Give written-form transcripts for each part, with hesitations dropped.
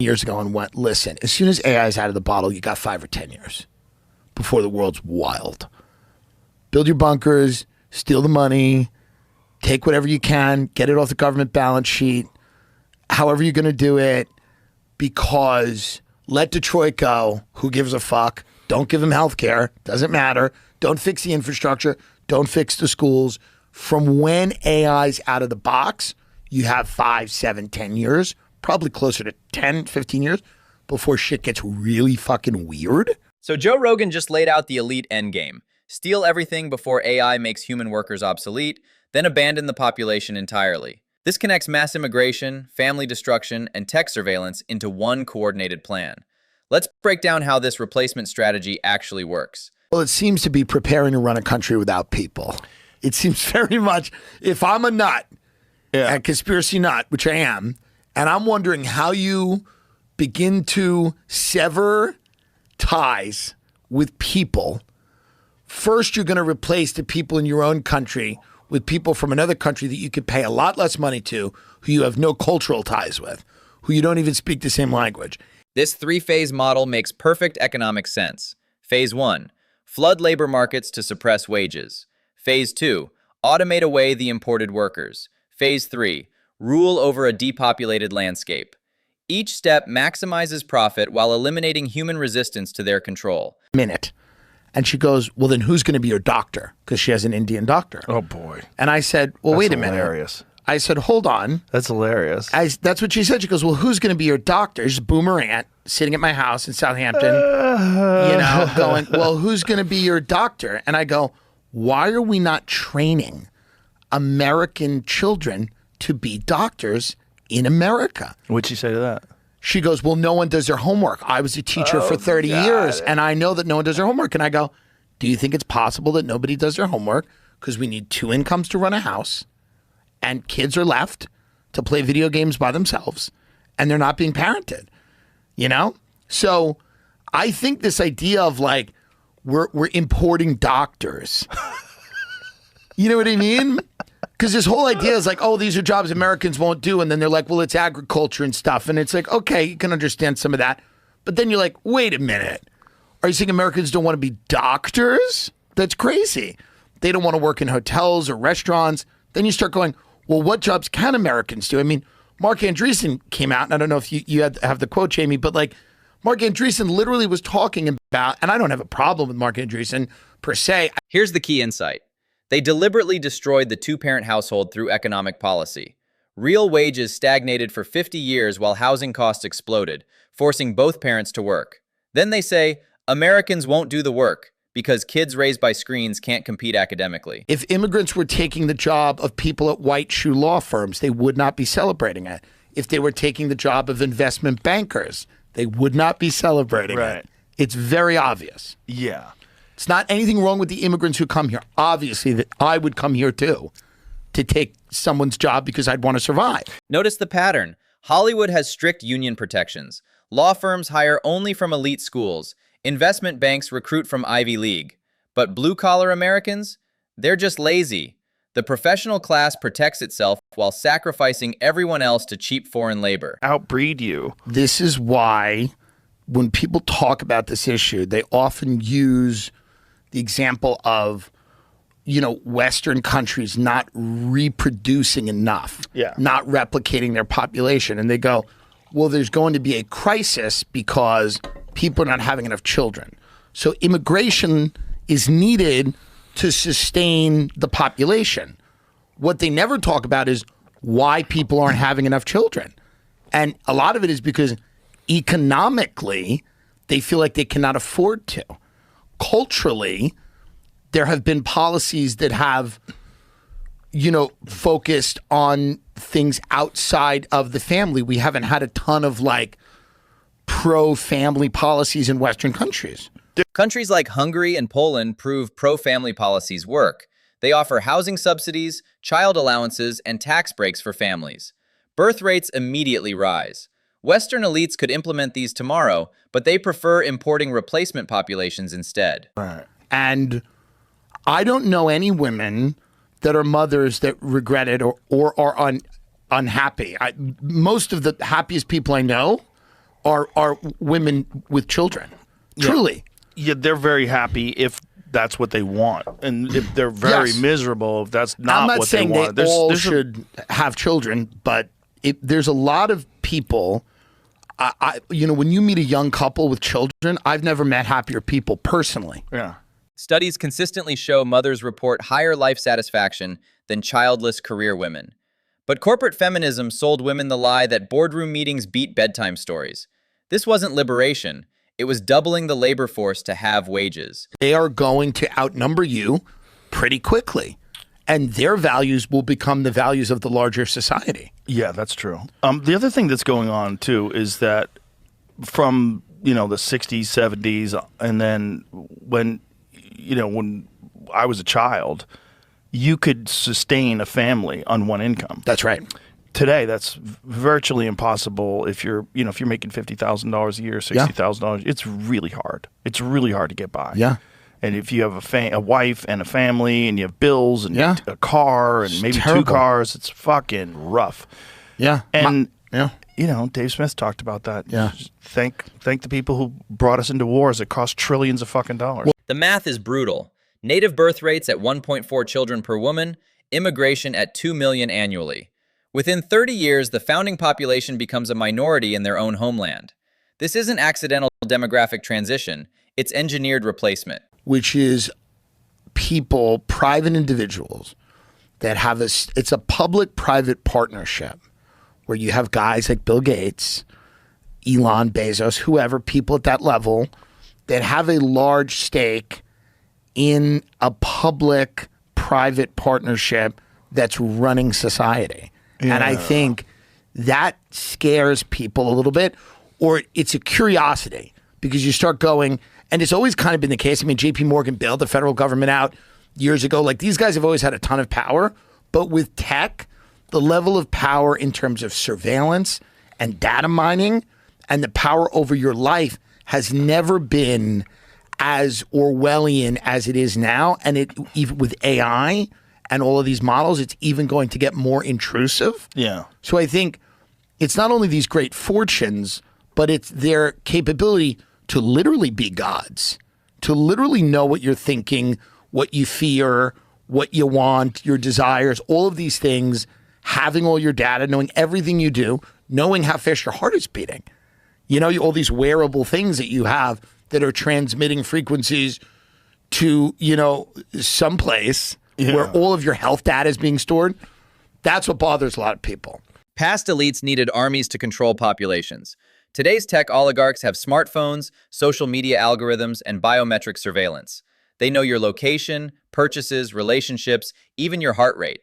years ago and went, listen, as soon as AI is out of the bottle, you got 5 or 10 years before the world's wild. Build your bunkers, steal the money, take whatever you can, get it off the government balance sheet, however you're going to do it, because let Detroit go. Who gives a fuck? Don't give them health care. Doesn't matter. Don't fix the infrastructure. Don't fix the schools. From when AI's out of the box, you have 5, 7, 10 years, probably closer to 10, 15 years before shit gets really fucking weird. So Joe Rogan just laid out the elite endgame. Steal everything before AI makes human workers obsolete, then abandon the population entirely. This connects mass immigration, family destruction, and tech surveillance into one coordinated plan. Let's break down how this replacement strategy actually works. Well, it seems to be preparing to run a country without people. It seems very much, if I'm a nut, a conspiracy nut, which I am, and I'm wondering how you begin to sever ties with people. First, you're going to replace the people in your own country with people from another country that you could pay a lot less money to, who you have no cultural ties with, who you don't even speak the same language. This three-phase model makes perfect economic sense. Phase 1, flood labor markets to suppress wages. Phase 2, automate away the imported workers. Phase 3, rule over a depopulated landscape. Each step maximizes profit while eliminating human resistance to their control. Minute. And she goes, well, then who's going to be your doctor? Because she has an Indian doctor. Oh, boy. And I said, well, wait a minute. Hilarious. I said, hold on. That's hilarious. That's what she said. She goes, well, who's going to be your doctor? She's a boomer aunt sitting at my house in Southampton, going, well, who's going to be your doctor? And I go, why are we not training American children to be doctors in America? What'd she say to that? She goes, well, no one does their homework. I was a teacher for 30 years, and I know that no one does their homework. And I go, do you think it's possible that nobody does their homework? Because we need 2 incomes to run a house, and kids are left to play video games by themselves, and they're not being parented, you know? So I think this idea of like, we're importing doctors. You know what I mean? Because this whole idea is like, oh, these are jobs Americans won't do. And then they're like, well, it's agriculture and stuff. And it's like, okay, you can understand some of that. But then you're like, wait a minute. Are you saying Americans don't want to be doctors? That's crazy. They don't want to work in hotels or restaurants. Then you start going, well, what jobs can Americans do? I mean, Mark Andreessen came out, and I don't know if you have the quote, Jamie, but like Mark Andreessen literally was talking about, and I don't have a problem with Mark Andreessen per se. Here's the key insight. They deliberately destroyed the 2-parent household through economic policy. Real wages stagnated for 50 years while housing costs exploded, forcing both parents to work. Then they say, Americans won't do the work because kids raised by screens can't compete academically. If immigrants were taking the job of people at white shoe law firms, they would not be celebrating it. If they were taking the job of investment bankers, they would not be celebrating it. It's very obvious. Yeah. It's not anything wrong with the immigrants who come here. Obviously, that I would come here too to take someone's job because I'd want to survive. Notice the pattern. Hollywood has strict union protections. Law firms hire only from elite schools. Investment banks recruit from Ivy League. But blue-collar Americans? They're just lazy. The professional class protects itself while sacrificing everyone else to cheap foreign labor. Outbreed you. This is why when people talk about this issue, they often use the example of, you know, Western countries not reproducing enough, not replicating their population. And they go, well, there's going to be a crisis because people are not having enough children. So immigration is needed to sustain the population. What they never talk about is why people aren't having enough children. And a lot of it is because economically, they feel like they cannot afford to. Culturally, there have been policies that have, you know, focused on things outside of the family. We haven't had a ton of like pro-family policies in Western countries. Countries like Hungary and Poland prove pro-family policies work. They offer housing subsidies, child allowances, and tax breaks for families. Birth rates immediately rise. Western elites could implement these tomorrow, but they prefer importing replacement populations instead. Right. And I don't know any women that are mothers that regret it or are unhappy. Most of the happiest people I know are women with children. Truly. Yeah, they're very happy if that's what they want, and if they're very miserable if that's not I'm not what saying they want. they all should have children, but there's a lot of people. When you meet a young couple with children, I've never met happier people personally. Yeah. Studies consistently show mothers report higher life satisfaction than childless career women. But corporate feminism sold women the lie that boardroom meetings beat bedtime stories. This wasn't liberation. It was doubling the labor force to have wages. They are going to outnumber you pretty quickly, and their values will become the values of the larger society. Yeah, that's true. The other thing that's going on too is that from the 60s, 70s, and then when I was a child, you could sustain a family on one income. That's right. Today, that's virtually impossible. If you're making $50,000 a year, $60,000, it's really hard. It's really hard to get by. Yeah. And if you have a wife and a family, and you have bills and a car and maybe terrible. 2 cars, it's fucking rough. Yeah. And Dave Smith talked about that. Yeah. Just thank the people who brought us into wars that cost trillions of fucking dollars. The math is brutal. Native birth rates at 1.4 children per woman, immigration at 2 million annually. Within 30 years, the founding population becomes a minority in their own homeland. This isn't accidental demographic transition, it's engineered replacement. Which is people, private individuals, that have it's a public-private partnership where you have guys like Bill Gates, Elon, Bezos, whoever, people at that level that have a large stake in a public-private partnership that's running society. Yeah. And I think that scares people a little bit, or it's a curiosity because you start going, and it's always kind of been the case. I mean, JP Morgan bailed the federal government out years ago. Like, these guys have always had a ton of power, but with tech, the level of power in terms of surveillance and data mining and the power over your life has never been as Orwellian as it is now. And it, even with AI and all of these models, it's even going to get more intrusive. Yeah. So I think it's not only these great fortunes, but it's their capability to literally be gods, to literally know what you're thinking, what you fear, what you want, your desires, all of these things, having all your data, knowing everything you do, knowing how fast your heart is beating. All these wearable things that you have that are transmitting frequencies to, someplace where all of your health data is being stored. That's what bothers a lot of people. Past elites needed armies to control populations. Today's tech oligarchs have smartphones, social media algorithms, and biometric surveillance. They know your location, purchases, relationships, even your heart rate.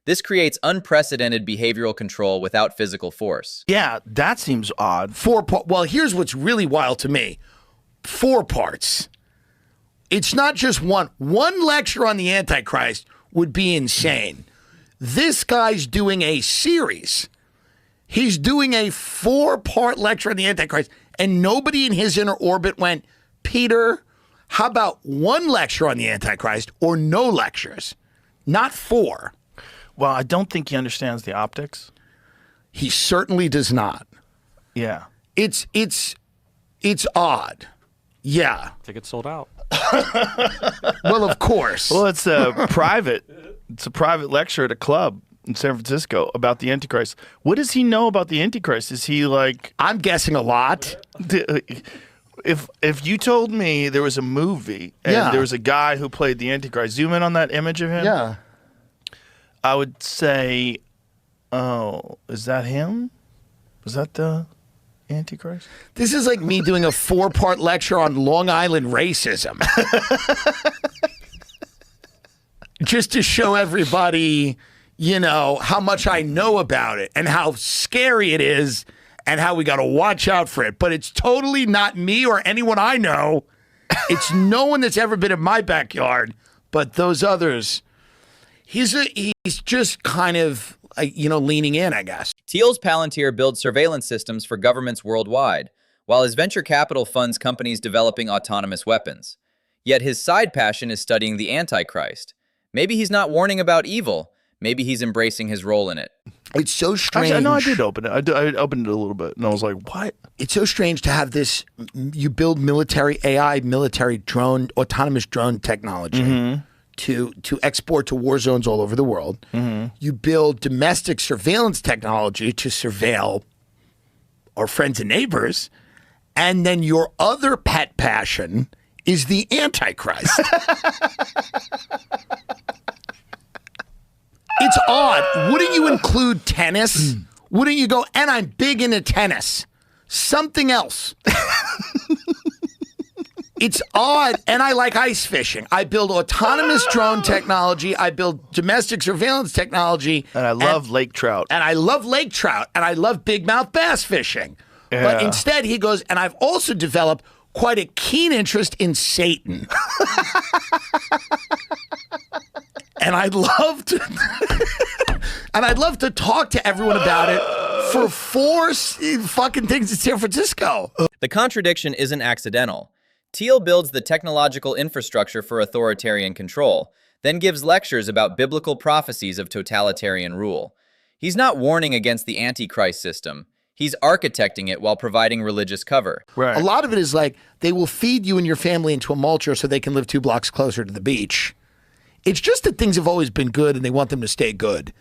This creates unprecedented behavioral control without physical force. Yeah, that seems odd. Well, here's what's really wild to me. 4 parts. It's not just one. One lecture on the Antichrist would be insane. This guy's doing a series. He's doing a 4-part lecture on the Antichrist, and nobody in his inner orbit went, Peter, how about one lecture on the Antichrist or no lectures? Not 4. Well, I don't think he understands the optics. He certainly does not. Yeah. It's odd. Yeah. I think it's sold out. Well, of course. Well, it's a private lecture at a club in San Francisco about the Antichrist. What does he know about the Antichrist? Is he like... I'm guessing a lot. If you told me there was a movie and there was a guy who played the Antichrist, zoom in on that image of him. Yeah. I would say, oh, is that him? Was that the Antichrist? This is like me doing a 4-part lecture on Long Island racism. Just to show everybody, how much I know about it and how scary it is and how we got to watch out for it. But it's totally not me or anyone I know. It's no one that's ever been in my backyard, but those others. He's just kind of, leaning in, I guess. Thiel's Palantir builds surveillance systems for governments worldwide, while his venture capital funds companies developing autonomous weapons. Yet his side passion is studying the Antichrist. Maybe he's not warning about evil. Maybe he's embracing his role in it. It's so strange. Actually, no, I did open it. I opened it a little bit, and I was like, what? It's so strange to have this. You build military AI, military drone, autonomous drone technology to export to war zones all over the world. You build domestic surveillance technology to surveil our friends and neighbors. And then your other pet passion is the Antichrist. It's odd. Wouldn't you include tennis? Wouldn't you go, and I'm big into tennis? Something else. It's odd. And I like ice fishing. I build autonomous drone technology. I build domestic surveillance technology. And I love lake trout. And I love lake trout. And I love big mouth bass fishing. Yeah. But instead he goes, and I've also developed quite a keen interest in Satan. And I'd love to talk to everyone about it for 4 fucking things in San Francisco. The contradiction isn't accidental. Thiel builds the technological infrastructure for authoritarian control, then gives lectures about biblical prophecies of totalitarian rule. He's not warning against the Antichrist system. He's architecting it while providing religious cover. Right. A lot of it is like they will feed you and your family into a mulcher so they can live 2 blocks closer to the beach. It's just that things have always been good and they want them to stay good.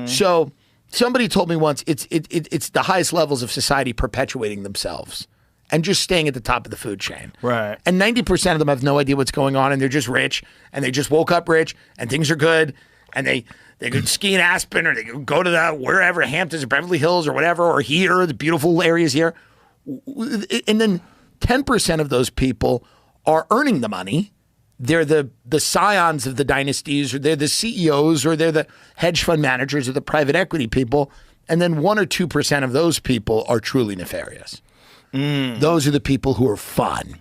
So somebody told me once it's the highest levels of society perpetuating themselves and just staying at the top of the food chain. Right. And 90% of them have no idea what's going on and they're just rich and they just woke up rich and things are good and they could ski in Aspen or they could go to the wherever, Hamptons or Beverly Hills or whatever, or here, the beautiful areas here. And then 10% of those people are earning the money. They're the scions of the dynasties, or they're the CEOs, or they're the hedge fund managers, or the private equity people. And then 1 or 2% of those people are truly nefarious. Those are the people who are fun.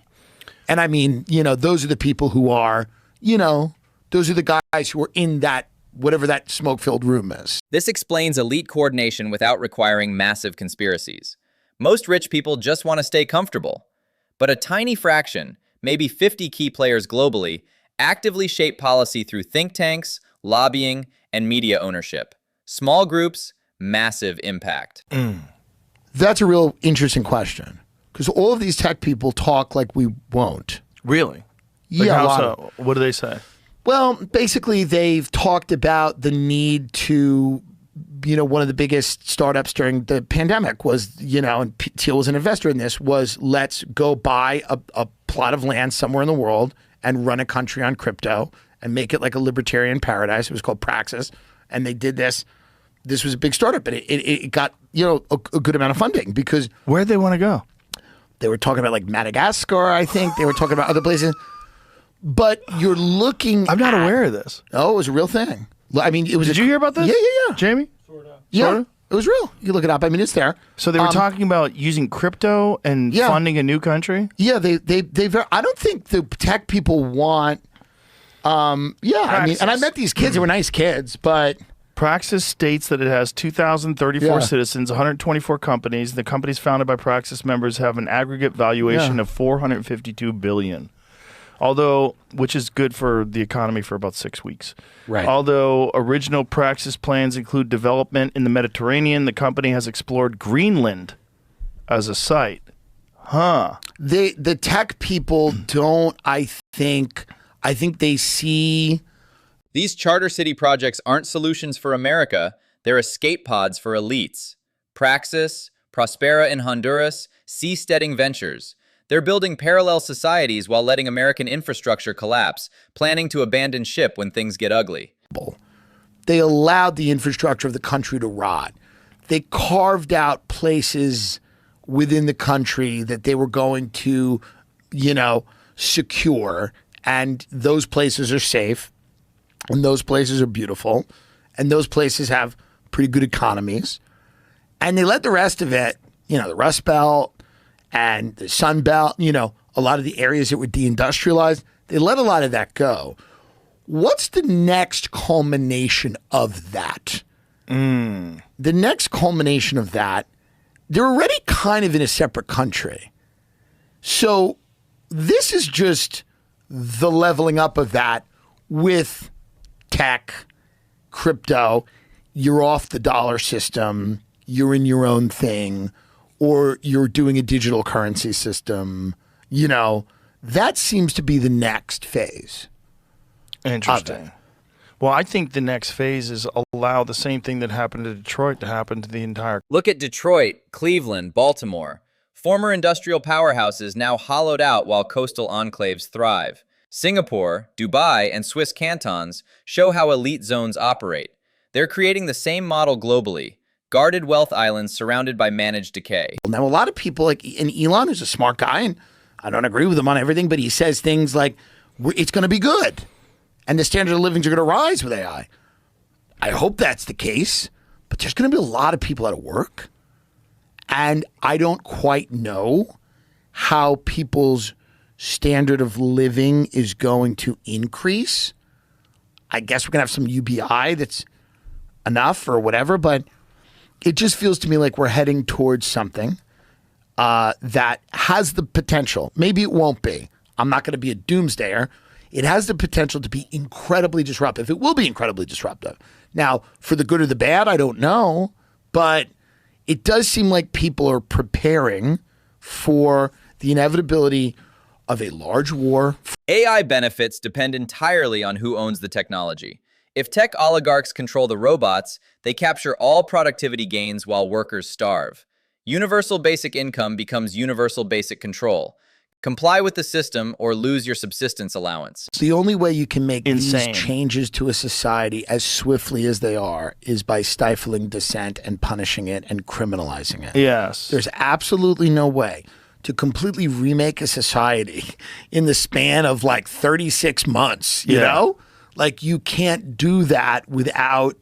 And I mean, those are the people who are, those are the guys who are in that, whatever that smoke-filled room is. This explains elite coordination without requiring massive conspiracies. Most rich people just want to stay comfortable. But a tiny fraction, maybe 50 key players globally, actively shape policy through think tanks, lobbying, and media ownership. Small groups, massive impact. That's a real interesting question, because all of these tech people talk like we won't. Really? Yeah, a lot so? What do they say? Well, basically, they've talked about the need to, one of the biggest startups during the pandemic was, and Thiel was an investor in this, was let's go buy a plot of land somewhere in the world and run a country on crypto and make it like a libertarian paradise. It was called Praxis. And they did this. This was a big startup, but it got, a good amount of funding because. Where'd they want to go? They were talking about like Madagascar, I think. They were talking about other places. But you're looking I'm not aware of this. Oh, it was a real thing. I mean, it was. Did you hear about this? Yeah. Jamie? Yeah, it was real. You look it up. I mean, it's there. So they were talking about using crypto and funding a new country? Yeah, they I don't think the tech people want. Praxis. I mean, and I met these kids. They were nice kids, but. Praxis states that it has 2,034 citizens, 124 companies. The companies founded by Praxis members have an aggregate valuation of $452 billion. Although, which is good for the economy for about 6 weeks. Right. Although original Praxis plans include development in the Mediterranean, the company has explored Greenland as a site. The tech people don't, I think they see. These charter city projects aren't solutions for America. They're escape pods for elites. Praxis, Prospera in Honduras, Seasteading Ventures. They're building parallel societies while letting American infrastructure collapse, planning to abandon ship when things get ugly. They allowed the infrastructure of the country to rot. They carved out places within the country that they were going to, secure, and those places are safe, and those places are beautiful, and those places have pretty good economies. And they let the rest of it, the Rust Belt, and the Sun Belt, a lot of the areas that were deindustrialized, they let a lot of that go. What's the next culmination of that? The next culmination of that, they're already kind of in a separate country. So this is just the leveling up of that with tech crypto, you're off the dollar system, you're in your own thing, or you're doing a digital currency system. You know, that seems to be the next phase. Interesting. Well, I think the next phase is allow the same thing that happened to Detroit to happen to the entire. Look at Detroit, Cleveland, Baltimore. Former industrial powerhouses now hollowed out while coastal enclaves thrive. Singapore, Dubai, and Swiss cantons show how elite zones operate. They're creating the same model globally. Guarded wealth islands surrounded by managed decay. Now, a lot of people, like in Elon, who's a smart guy, and I don't agree with him on everything, but he says things like, it's going to be good, and the standard of living are going to rise with AI. I hope that's the case, but there's going to be a lot of people out of work, and I don't quite know how people's standard of living is going to increase. I guess we're going to have some UBI that's enough or whatever, but it just feels to me like we're heading towards something that has the potential. Maybe it won't be. I'm not going to be a doomsdayer. It has the potential to be incredibly disruptive. It will be incredibly disruptive. Now, for the good or the bad, I don't know, but it does seem like people are preparing for the inevitability of a large war. AI benefits depend entirely on who owns the technology. If tech oligarchs control the robots, they capture all productivity gains while workers starve. Universal basic income becomes universal basic control. Comply with the system or lose your subsistence allowance. The only way you can make Insane. these changes to a society as swiftly as they are is by stifling dissent and punishing it and criminalizing it. Yes. There's absolutely no way to completely remake a society in the span of like 36 months, you know? Like, you can't do that without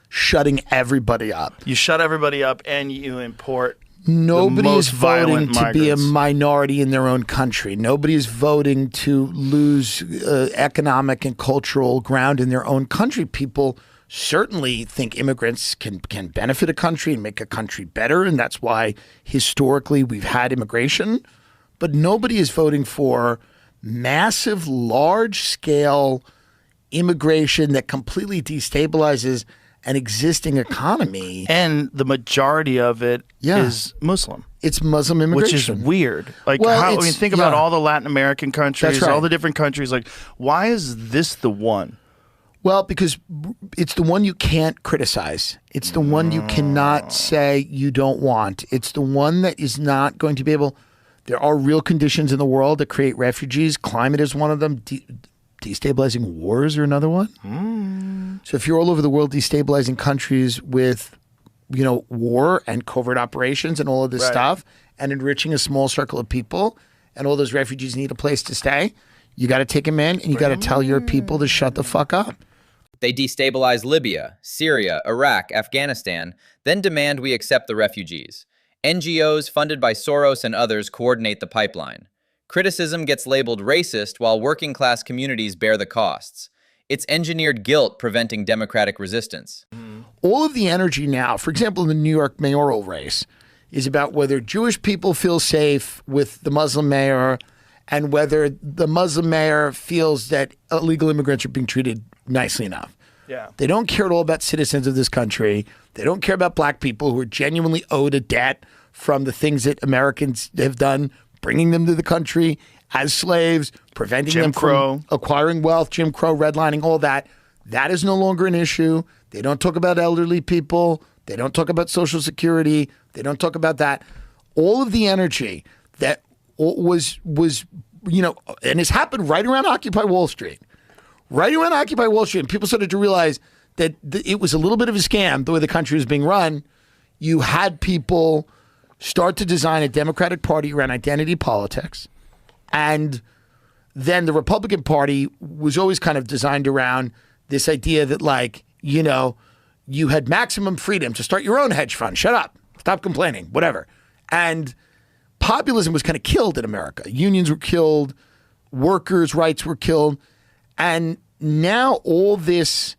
shutting everybody up. You shut everybody up and you import Nobody the is most voting violent to be a migrants. minority in their own country. Nobody is voting to lose economic and cultural ground in their own country. People certainly think immigrants can benefit a country and make a country better, and that's why historically we've had immigration. But nobody is voting for massive, large-scale immigration that completely destabilizes an existing economy. And the majority of it is Muslim. It's Muslim immigration. Which is weird. Like, Well, how, I it's- mean, think about yeah. all the Latin American countries, That's right. all the different countries. Like, why is this the one? Well, because it's the one you can't criticize. It's the one you cannot say you don't want. It's the one that is not going to be able. There are real conditions in the world that create refugees. Climate is one of them. Destabilizing wars are another one. So if you're all over the world destabilizing countries with, you know, war and covert operations and all of this stuff, and enriching a small circle of people, and all those refugees need a place to stay, you got to take them in, and you got to tell your people to shut the fuck up. They destabilize Libya, Syria, Iraq, Afghanistan, then demand we accept the refugees. NGOs funded by Soros and others coordinate the pipeline. Criticism gets labeled racist while working-class communities bear the costs. It's engineered guilt preventing democratic resistance. All of the energy now, for example, in the New York mayoral race, is about whether Jewish people feel safe with the Muslim mayor and whether the Muslim mayor feels that illegal immigrants are being treated nicely enough. Yeah. They don't care at all about citizens of this country. They don't care about black people who are genuinely owed a debt from the things that Americans have done, bringing them to the country as slaves, preventing Jim them Crow. from acquiring wealth, Jim Crow, redlining, all that. That is no longer an issue. They don't talk about elderly people. They don't talk about Social Security. They don't talk about that. All of the energy that was you know, and it's happened right around Occupy Wall Street. Right around Occupy Wall Street, and people started to realize that it was a little bit of a scam the way the country was being run. You had people start to design a Democratic Party around identity politics. And then the Republican Party was always kind of designed around this idea that, like, you know, you had maximum freedom to start your own hedge fund. Shut up. Stop complaining. Whatever. And populism was kind of killed in America. Unions were killed. Workers' rights were killed. And now all this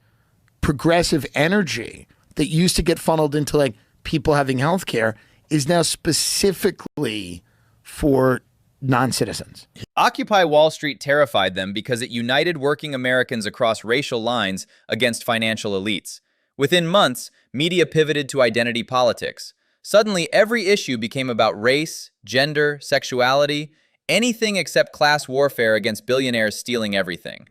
progressive energy that used to get funneled into, like, people having health care is now specifically for non-citizens. Occupy Wall Street terrified them because it united working Americans across racial lines against financial elites. Within months, media pivoted to identity politics. Suddenly, every issue became about race, gender, sexuality, anything except class warfare against billionaires stealing everything.